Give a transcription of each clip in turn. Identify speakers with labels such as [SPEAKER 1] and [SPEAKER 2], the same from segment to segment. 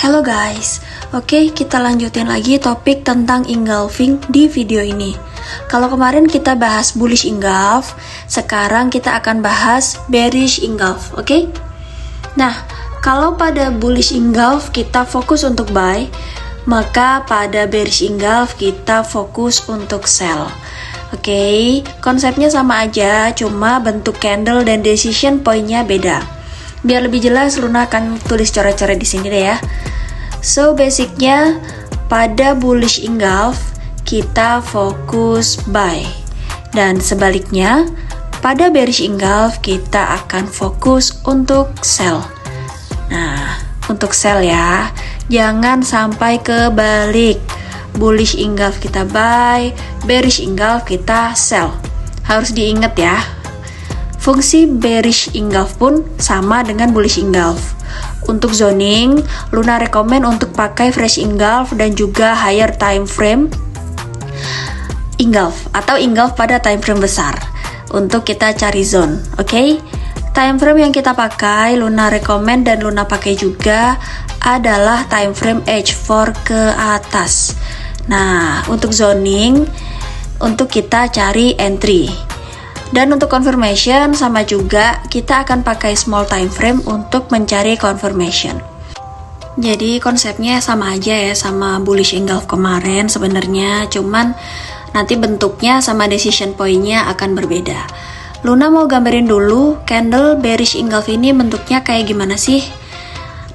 [SPEAKER 1] Hello guys, oke kita lanjutin lagi topik tentang engulfing di video ini. Kalau kemarin kita bahas bullish engulf, sekarang kita akan bahas bearish engulf, oke? Nah, kalau pada bullish engulf kita fokus untuk buy, maka pada bearish engulf kita fokus untuk sell. Oke, konsepnya sama aja, cuma bentuk candle dan decision point-nya beda. Biar lebih jelas, Luna akan tulis coret-coret di sini deh ya. So, basicnya pada bullish engulf kita fokus buy, dan sebaliknya pada bearish engulf kita akan fokus untuk sell. Nah, untuk sell ya, jangan sampai kebalik. Bullish engulf kita buy, bearish engulf kita sell. Harus diingat ya. Fungsi bearish engulf pun sama dengan bullish engulf. Untuk zoning, Luna rekomen untuk pakai fresh engulf dan juga higher time frame engulf atau engulf pada time frame besar untuk kita cari zone, oke? Time frame yang kita pakai, Luna rekomen dan Luna pakai juga adalah time frame H4 ke atas. Nah, untuk zoning, untuk kita cari entry. Dan untuk confirmation sama juga kita akan pakai small time frame untuk mencari confirmation. Jadi konsepnya sama aja ya sama bullish engulf kemarin sebenarnya, cuman nanti bentuknya sama decision point-nya akan berbeda. Luna mau gambarin dulu candle bearish engulf ini bentuknya kayak gimana sih?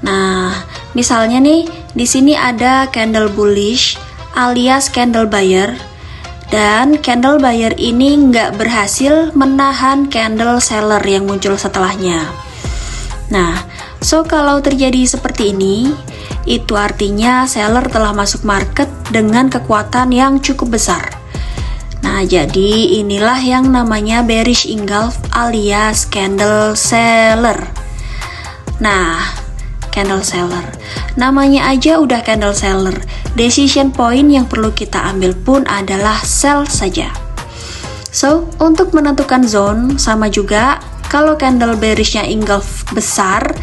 [SPEAKER 1] Nah, misalnya nih di sini ada candle bullish alias candle buyer. Dan candle buyer ini nggak berhasil menahan candle seller yang muncul setelahnya. Nah, so kalau terjadi seperti ini, itu artinya seller telah masuk market dengan kekuatan yang cukup besar. Nah, jadi inilah yang namanya bearish engulf alias candle seller. Nah, candle seller. Namanya aja udah candle seller. Decision point yang perlu kita ambil pun adalah sell saja. So, untuk menentukan zone sama juga, kalau candle bearishnya engulf besar,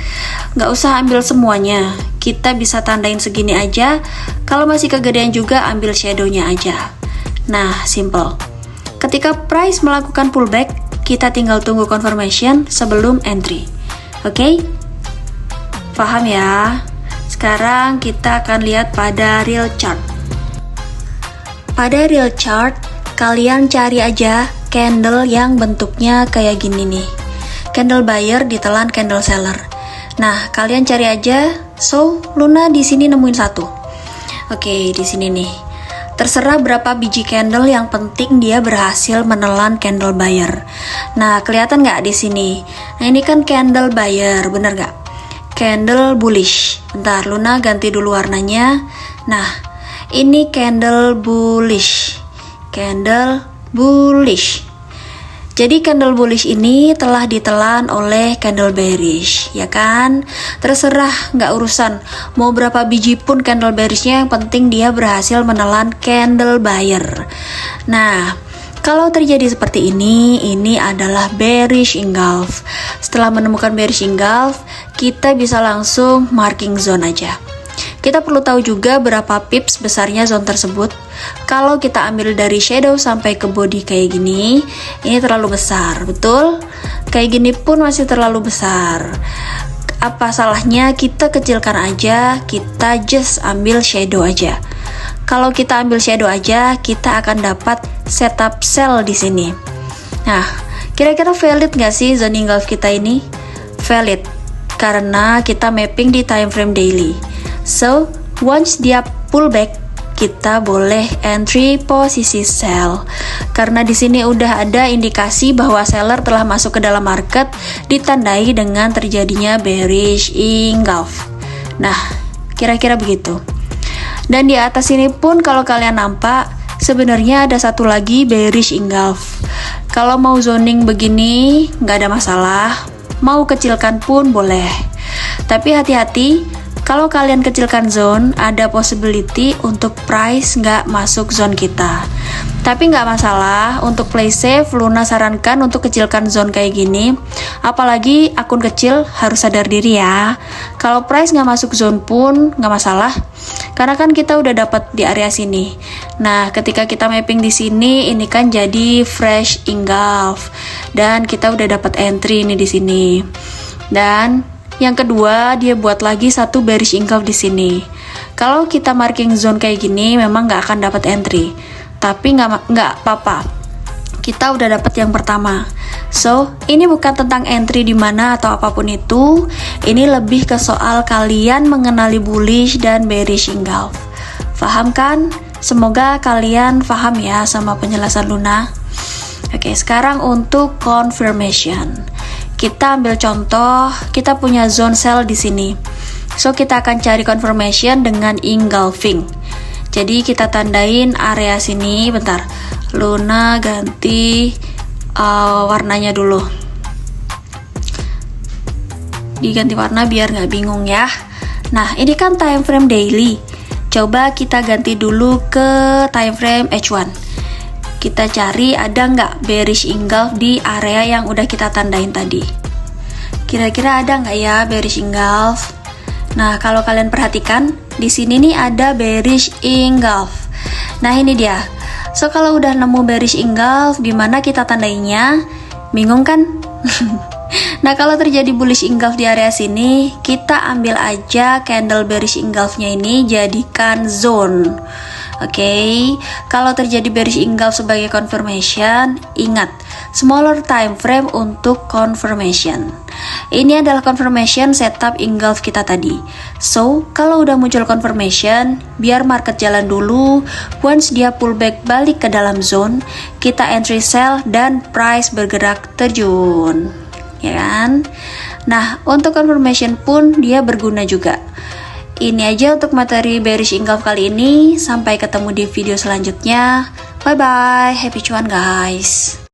[SPEAKER 1] nggak usah ambil semuanya. Kita bisa tandain segini aja. Kalau masih kegedean juga, ambil shadownya aja. Nah, simple. Ketika price melakukan pullback, kita tinggal tunggu confirmation sebelum entry. Oke? Paham ya? Sekarang kita akan lihat pada real chart. Pada real chart, kalian cari aja candle yang bentuknya kayak gini nih. Candle buyer ditelan candle seller. Nah, kalian cari aja. So, Luna di sini nemuin satu. Oke, di sini nih. Terserah berapa biji candle, yang penting dia berhasil menelan candle buyer. Nah, kelihatan nggak di sini? Nah, ini kan candle buyer, bener nggak? Candle bullish. Bentar, Luna ganti dulu warnanya. Nah, ini candle bullish. Candle bullish. Jadi candle bullish ini telah ditelan oleh candle bearish, ya kan? Terserah, nggak urusan. Mau berapa biji pun candle bearishnya, yang penting dia berhasil menelan candle buyer. Nah, kalau terjadi seperti ini adalah bearish engulf. Setelah menemukan bearish engulf, kita bisa langsung marking zone aja. Kita perlu tahu juga berapa pips besarnya zone tersebut. Kalau kita ambil dari shadow sampai ke body kayak gini, ini terlalu besar, betul? Kayak gini pun masih terlalu besar. Apa salahnya kita kecilkan aja, kita just ambil shadow aja. Kalau kita ambil shadow aja, kita akan dapat setup sell di sini. Nah, kira-kira valid nggak sih zone engulf kita ini? Valid, karena kita mapping di time frame daily. So, once dia pullback, kita boleh entry posisi sell. Karena di sini udah ada indikasi bahwa seller telah masuk ke dalam market, ditandai dengan terjadinya bearish engulf. Nah, kira-kira begitu. Dan di atas ini pun kalau kalian nampak, sebenarnya ada satu lagi bearish engulf. Kalau mau zoning begini, nggak ada masalah. Mau kecilkan pun boleh. Tapi hati-hati, Kalau kalian kecilkan zone, ada possibility untuk price nggak masuk zone kita. Tapi nggak masalah, untuk play safe, Luna sarankan untuk kecilkan zone kayak gini. Apalagi akun kecil harus sadar diri ya. Kalau price nggak masuk zone pun nggak masalah, karena kan kita udah dapat di area sini. Nah, ketika kita mapping di sini, ini kan jadi fresh engulf, dan kita udah dapat entry ini di sini. Dan yang kedua, dia buat lagi satu bearish engulf di sini. Kalau kita marking zone kayak gini, memang nggak akan dapat entry. Tapi nggak apa-apa. Kita udah dapat yang pertama. So, ini bukan tentang entry di mana atau apapun itu. Ini lebih ke soal kalian mengenali bullish dan bearish engulf. Paham kan? Semoga kalian paham ya sama penjelasan Luna. Oke, sekarang untuk confirmation. Kita ambil contoh, kita punya zone sell di sini. So, kita akan cari confirmation dengan engulfing. Jadi, kita tandain area sini. Bentar, Luna ganti warnanya dulu. Diganti warna biar nggak bingung ya. Nah, ini kan time frame daily. Coba kita ganti dulu ke time frame H1. Kita cari ada nggak bearish engulf di area yang udah kita tandain tadi. Kira-kira ada nggak ya bearish engulf? Nah, kalau kalian perhatikan, di sini nih ada bearish engulf. Nah, ini dia. So, kalau udah nemu bearish engulf, gimana kita tandainya? Bingung kan? Nah, kalau terjadi bullish engulf di area sini, kita ambil aja candle bearish engulfnya ini jadikan zone. Oke, kalau terjadi bearish engulf sebagai confirmation, ingat, smaller time frame untuk confirmation. Ini adalah confirmation setup engulf kita tadi. So, kalau udah muncul confirmation, biar market jalan dulu. Once dia pullback balik ke dalam zone, kita entry sell dan price bergerak terjun. Ya kan? Nah, untuk confirmation pun dia berguna juga. Ini aja untuk materi bearish engulf kali ini. Sampai ketemu di video selanjutnya. Bye bye, happy cuan guys.